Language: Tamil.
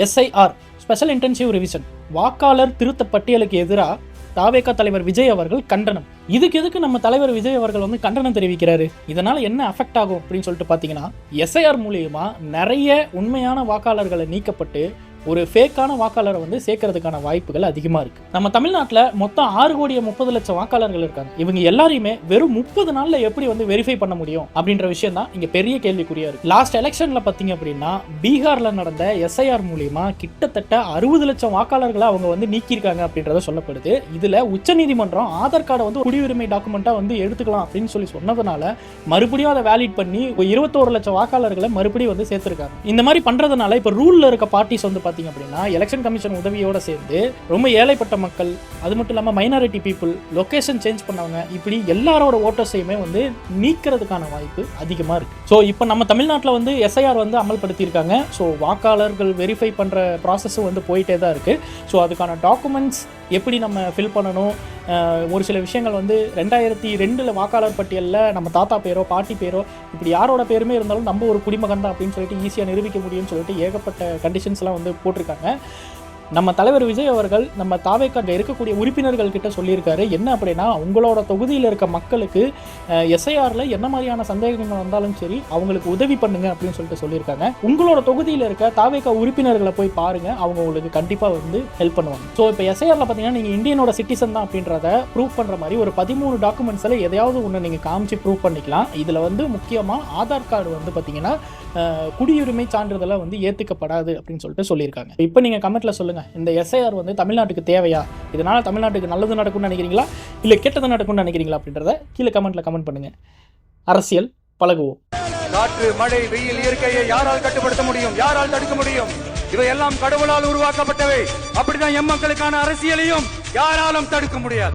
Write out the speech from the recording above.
SIR ஸ்பெஷல் இன்டென்சிவ் ரிவிஷன் வாக்காளர் திருத்த பட்டியலுக்கு எதிராக தாவேகா தலைவர் விஜய் அவர்கள் கண்டனம். இதுக்கு எதுக்கு நம்ம தலைவர் விஜய் அவர்கள் வந்து கண்டனம் தெரிவிக்கிறாரு? இதனால என்ன அஃபெக்ட் ஆகும் அப்படின்னு சொல்லிட்டு பார்த்தீங்கன்னா, SIR மூலியமா நிறைய உண்மையான வாக்காளர்களை நீக்கப்பட்டு ஒரு ஃபேக்கான வாக்காளரை வந்து சேர்க்கறதுக்கான வாய்ப்புகள் அதிகமாக இருக்குது. நம்ம தமிழ்நாட்டில் மொத்தம் 6,30,00,000 வாக்காளர்கள் இருக்காங்க. இவங்க எல்லாரையுமே வெறும் 30 நாளில் எப்படி வந்து வெரிஃபை பண்ண முடியும் அப்படின்ற விஷயம் தான் இங்கே பெரிய கேள்விக்குறியா இருக்கு. லாஸ்ட் எலெக்ஷனில் பார்த்தீங்க அப்படின்னா பீகாரில் நடந்த SIR மூலியமா கிட்டத்தட்ட 60 லட்சம் வாக்காளர்களை அவங்க வந்து நீக்கியிருக்காங்க அப்படின்றத சொல்லப்படுது. இதில் உச்சநீதிமன்றம் ஆதார் கார்டை வந்து குடியுரிமை டாக்குமெண்ட்டாக வந்து எடுத்துக்கலாம் அப்படின்னு சொல்லி சொன்னதுனால மறுபடியும் அதை வேலிட் பண்ணி 21 லட்சம் வாக்காளர்களை மறுபடியும் வந்து சேர்த்துருக்காங்க. இந்த மாதிரி பண்ணுறதுனால இப்போ ரூலில் இருக்க பார்ட்டிஸ் வந்து அப்படின்னா எலெக்ஷன் கமிஷன் உதவியோட சேர்ந்து ரொம்ப ஏழைப்பட்ட மக்கள், அது மட்டும் இல்லாமல் மைனாரிட்டி பீப்புள், லொகேஷன் சேஞ்ச் பண்ணவங்க, இப்படி எல்லாரோட ஓட்டர்ஸையுமே வந்து நீக்கிறதுக்கான வாய்ப்பு அதிகமாக இருக்கு. ஸோ இப்போ நம்ம தமிழ்நாட்டில் வந்து SIR வந்து அமல்படுத்தியிருக்காங்க. ஸோ வாக்காளர்கள் வெரிஃபை பண்ணுற ப்ராசஸும் வந்து போயிட்டே தான் இருக்கு. ஸோ அதுக்கான டாக்குமெண்ட்ஸ் எப்படி நம்ம ஃபில் பண்ணணும், ஒரு சில விஷயங்கள் வந்து 2002 வாக்காளர் பட்டியலில் நம்ம தாத்தா பேரோ பாட்டி பேரோ இப்படி யாரோட பேருமே இருந்தாலும் நம்ம ஒரு குடிமகன் தான் அப்படின்னு சொல்லிட்டு ஈஸியாக நிரூபிக்க முடியும்னு சொல்லிட்டு ஏகப்பட்ட கண்டிஷன்ஸ்லாம் வந்து போட்டிருக்காங்க. நம்ம தலைவர் விஜய் அவர்கள் நம்ம தாவேக்காக இருக்கக்கூடிய உறுப்பினர்கள் கிட்ட சொல்லியிருக்காரு. என்ன அப்படின்னா, உங்களோட தொகுதியில் இருக்க மக்களுக்கு SIRல என்ன மாதிரியான சந்தேகங்கள் வந்தாலும் சரி அவங்களுக்கு உதவி பண்ணுங்க அப்படின்னு சொல்லிட்டு சொல்லியிருக்காங்க. உங்களோட தொகுதியில் இருக்க தாவேக்கா உறுப்பினர்களை போய் பாருங்க, அவங்க உங்களுக்கு கண்டிப்பாக வந்து ஹெல்ப் பண்ணுவாங்க. ஸோ இப்போ SIRல பார்த்தீங்கன்னா நீங்கள் இந்தியனோட சிட்டிசன் தான் அப்படின்றத ப்ரூவ் பண்ணுற மாதிரி ஒரு 13 டாக்குமெண்ட்ஸில் எதையாவது ஒன்று நீங்கள் காமிச்சு ப்ரூவ் பண்ணிக்கலாம். இதில் வந்து முக்கியமாக ஆதார் கார்டு வந்து பார்த்தீங்கன்னா குடியுரிமை சான்றிதழை வந்து ஏற்றுக்கப்படாது அப்படின்னு சொல்லிட்டு சொல்லியிருக்காங்க. இப்போ நீங்கள் கமெண்ட்ல சொல்லுங்க, இந்த SIR வந்து தமிழ்நாட்டுக்கு தேவையா? இதனால தமிழ்நாட்டுக்கு நல்லது நடக்கும்னு நினைக்கிறீங்களா இல்லை கெட்டது நடக்கும்னு நினைக்கிறீங்களா அப்படின்றத கீழே கமெண்ட்ல கமெண்ட் பண்ணுங்க. அரசியல் பழகுவோம். காற்று, மழை, வெயில், இயற்கையை யாரால் கட்டுப்படுத்த முடியும்? யாரால் தடுக்க முடியும்? இவையெல்லாம் கடவுளால் உருவாக்கப்பட்டவை. அப்படிதான் எம்மக்களுக்கான அரசியலையும் யாராலும் தடுக்க முடியாது.